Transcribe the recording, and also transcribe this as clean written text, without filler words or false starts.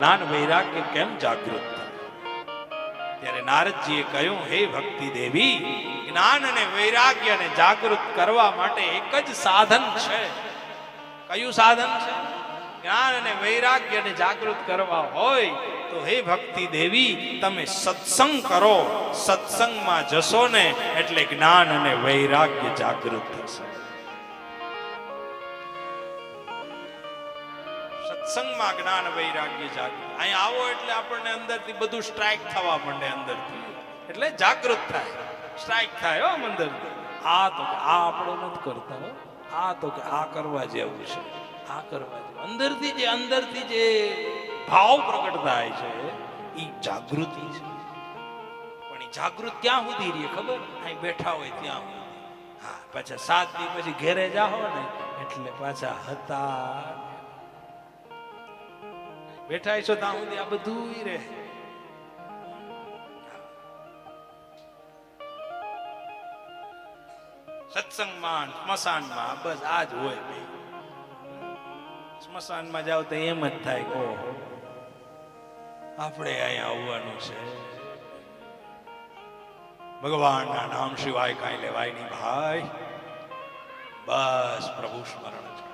જ્ઞાન વૈરાગ્ય કેમ જાગૃત થાય? ત્યારે નારદજીએ કહ્યું, હે ભક્તિ દેવી, જ્ઞાન અને વૈરાગ્યને જાગૃત કરવા માટે એક જ સાધન છે. કયું સાધન છે? જ્ઞાન અને વૈરાગ્યને જાગૃત કરવા હોય તો હે ભક્તિ દેવી, તમે સત્સંગ કરો. સત્સંગમાં જશો ને એટલે જ્ઞાન અને વૈરાગ્ય જાગૃત થશે. સત્સંગમાં જ્ઞાન વૈરાગ્ય જાગૃત. અહીંયા આવો એટલે આપણને અંદરથી બધું સ્ટ્રાઇક થવા માંડે, અંદરથી એટલે જાગૃત થાય, સ્ટ્રાઇક થાય હો અંદરથી. આ તો આ આપણો નથી કરતા હો, આ તો કે આ કરવા જેવું છે, આ કરવા જેવું. અંદરથી જે ભાવ પ્રગટ થાય છે એ જાગૃતિ છે. પણ એ જાગૃત ક્યાં સુધી રહે ખબર? અહીં બેઠા હોય ત્યાં. હા, પાછા 7 દી પછી ઘેરે જાઓ ને એટલે પાછા હતા બેઠા છો ત્યાં સુધી આ બધું રહે. સત્સંગમાં, સ્મશાનમાં બસ આ જ હોય. સ્મશાનમાં જાવ તો એમ જ થાય, ઓહો આપણે અહીંયા આવવાનું છે. ભગવાનના નામ સિવાય કાંઈ લેવાય નહીં ભાઈ. બસ પ્રભુ સ્મરણ છે.